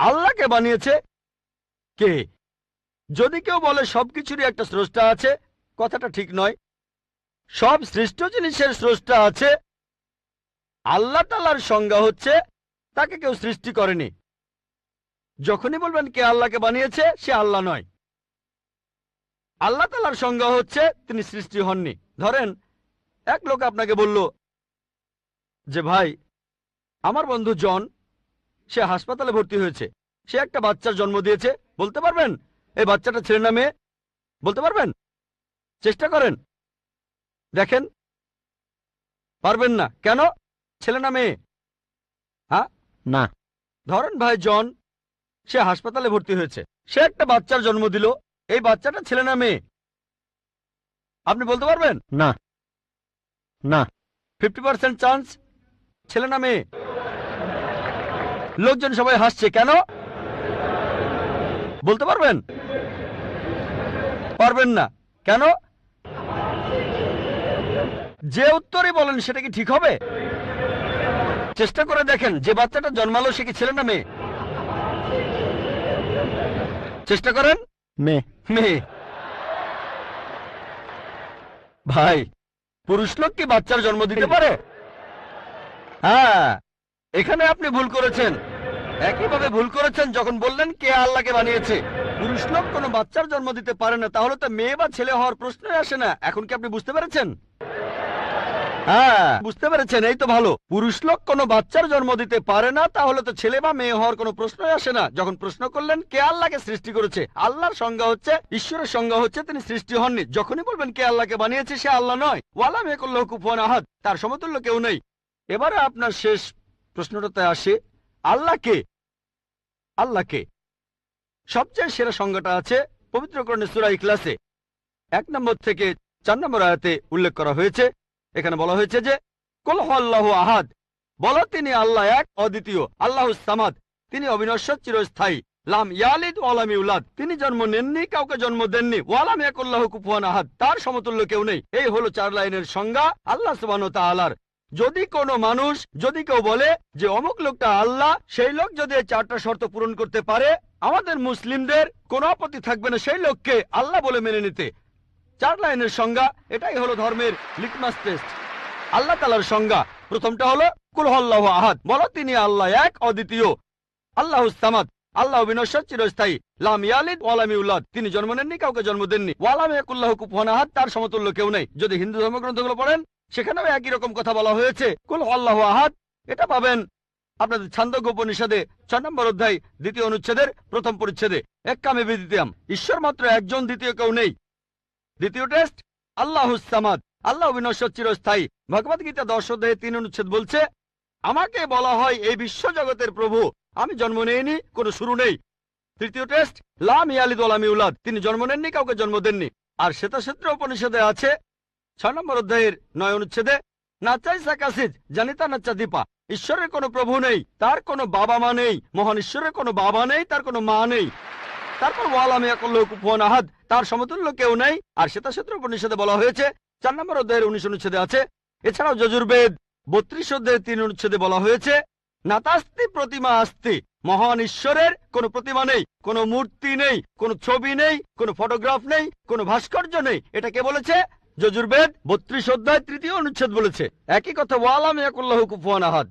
আল্লাহকে বানিয়েছে কে? যদি কেউ বলে সবকিছুরই একটা স্রষ্টা আছে, কথাটা ঠিক নয়। সব সৃষ্ট জিনিসের স্রষ্টা আছে। আল্লাহ তাআলার সংজ্ঞা হচ্ছে তাকে কেউ সৃষ্টি করেনি। যখনই বলবেন কে আল্লাহকে বানিয়েছে, সে আল্লাহ নয়। আল্লাহ তাআলার সংজ্ঞা হচ্ছে তিনি সৃষ্টি হননি। ধরেন এক লোক আপনাকে বলল যে ভাই, আমার বন্ধু জন, সে হাসপাতালে ভর্তি হয়েছে, সে একটা বাচ্চার জন্ম দিয়েছে। বলতে পারবেন এই বাচ্চাটা ছেলে না মেয়ে? বলতে পারবেন? চেষ্টা করেন, দেখেন। পারবেন না কেন? ছেলে না মেয়ে? হ্যাঁ না। ধরেন ভাই জন, সে হাসপাতালে ভর্তি হয়েছে, সে একটা বাচ্চার জন্ম দিল, এই বাচ্চাটা ছেলে না মেয়ে? আপনি বলতে পারবেন? না না। 50% চান্স ছেলে না মেয়ে। লোকজন সবাই হাসছে কেন? বলতে পারবেন? পারবেন না কেন? যে উত্তরই বলেন সেটা কি ঠিক হবে? চেষ্টা করে দেখেন, যে বাচ্চাটা জন্মালো সে কি ছেলে না মেয়ে? চেষ্টা করেন। মেয়ে। মেয়ে। ভাই, পুরুষ লোক কি বাচ্চার জন্ম দিতে পারে? হ্যাঁ, এখানে আপনি ভুল করেছেন। একইভাবে ভুল করেছেন যখন বললেন কে আল্লাহকে বানিয়েছে। পুরুষ লোক কোনো বাচ্চার জন্ম দিতে পারে না, তাহলে তো মেয়ে বা ছেলে হওয়ার প্রশ্নই আসে না। এখন কি আপনি বুঝতে পেরেছেন? হ্যাঁ, বুঝতে পেরেছেন, এই তো ভালো। পুরুষ লোক কোনো বাচ্চার জন্ম দিতে পারে না, তাহলে তো ছেলে বা মেয়ে হওয়ার কোনো প্রশ্নই আসে না। যখন প্রশ্ন করলেন কে আল্লাহকে সৃষ্টি করেছে, আল্লাহর সংজ্ঞা হচ্ছে, ঈশ্বরের সংজ্ঞা হচ্ছে তিনি সৃষ্টি হননি। যখনই বলবেন কে আল্লাহকে বানিয়েছে, সে আল্লাহ নয়। ওয়ালাম ইয়াকুল্লাহু কুফুয়ান আহাদ, তার সমতুল্য কেউ নেই। এবারে আপনার শেষ প্রশ্নটাতে আসে, আল্লাহ কে? আল্লাহ কে? সবচেয়ে সেরা সংজ্ঞাটা আছে পবিত্র কোরআনে সূরা ইখলাসে 1 নম্বর থেকে 4 নম্বর আয়াতে উল্লেখ করা হয়েছে। এখানে বলা হয়েছে যে কুল হুয়াল্লাহু আহাদ, বলো তিনি আল্লাহ এক, অদ্বিতীয়। আল্লাহুস সামাদ, তিনি অবিনশ্বর, চিরস্থায়ী। লাম ইয়ালিদ ওয়া লাম ইউলাদ, তিনি জন্ম নেননি, কাউকে জন্ম দেননি। ওয়া লাম ইয়াকুল্লাহু কুফুয়ান আহাদ, তার সমতুল্য কেউ নেই। এই হলো 4 লাইনের সংজ্ঞা আল্লাহ সুবহানাহু ওয়া তাআলার। যদি কোনো মানুষ, যদি কেউ বলে যে অমুক লোকটা আল্লাহ, সেই লোক যদি এই 4টা শর্ত পূরণ করতে পারে, আমাদের মুসলিমদের কোনো আপত্তি থাকবে না সেই লোককে আল্লাহ বলে মেনে নিতে। 4 লাইনের সংজ্ঞা, এটাই হলো ধর্মের লিটমাস টেস্ট। আল্লাহ তাআলার সংজ্ঞা প্রথমটা হলো কুল হুয়াল্লাহু আহাদ, বলো তিনি আল্লাহ এক, অদ্বিতীয়। আল্লাহুস সামাদ, আল্লাহ বিনশ্বর, চিরস্থায়ী। লাম ইয়ালিদ ওয়া লাম ইউলাদ, তিনি জন্ম নেননি, কাউকে জন্ম দেননি। ওয়া লাম ইয়াকুল্লাহু কুফুয়ান আহাদ, তার সমতুল্য কেউ নেই। যদি হিন্দু ধর্মগ্রন্থগুলো পড়েন, সেখানেও একই রকম কথা বলা হয়েছে, কুল হুয়াল্লাহু আহাদ। এটা পাবেন আপনাদের ছান্দোগ্য উপনিষদে 6 নম্বর অধ্যায় 2য় অনুচ্ছেদের 1ম পরিচ্ছেদে। এক্কামে বিদ্বিতীয়াম, ঈশ্বর মাত্র একজন, দ্বিতীয় কেউ নেই। দ্বিতীয় টেস্ট আল্লাহুস সামাদ, আল্লাহ বিনশ্বর, চিরস্থায়ী। ভগবদ্গীতা 10 অধ্যায়ে 3 অনুচ্ছেদ বলছে, আমাকে বলা হয় এই বিশ্ব জগতের প্রভু, আমি জন্ম নেইনি, কোনো শুরু নেই। তৃতীয় টেস্ট লাম ইয়ালিদ ওয়া লাম ইউলাদ, তিনি জন্ম নেননি, কাউকে জন্ম দেননি। আর শ্বেতাক্ষেত্র উপনিষদে আছে 6 নম্বর অধ্যায়ের 9 অনুচ্ছেদে, নাচাই সাকাসিজ জানিতা নাচা দীপা, ঈশ্বরের কোনো প্রভু নেই, তার কোনো বাবা মা নেই। মহান ঈশ্বরের কোনো বাবা নেই, তার কোনো মা নেই। তারপর ওয়ালাম ইয়াকুল্লাহু কুফুয়ান আহাদ, তার সমতুল্য কেউ নেই। আর শ্বেতাক্ষেত্র উপনিষদে বলা হয়েছে 4 নম্বর অধ্যায়ের 19 অনুচ্ছেদে আছে। এছাড়াও যজুর্বেদ 32 অধ্যায়ের 3 অনুচ্ছেদে বলা হয়েছে, নাতাস্তি প্রতিমা আস্তি, মহান ঈশ্বরের কোনো প্রতিমা নেই, কোনো মূর্তি নেই, কোনো ছবি নেই, কোনো ফটোগ্রাফ নেই, কোনো ভাস্কর্য নেই। এটা কে বলেছে? যজুর্বেদ 32 অধ্যায় 3য় অনুচ্ছেদ বলেছে। একই কথা ওয়ালাম ইয়াকুল্লাহু কুফুয়ান আহাদ।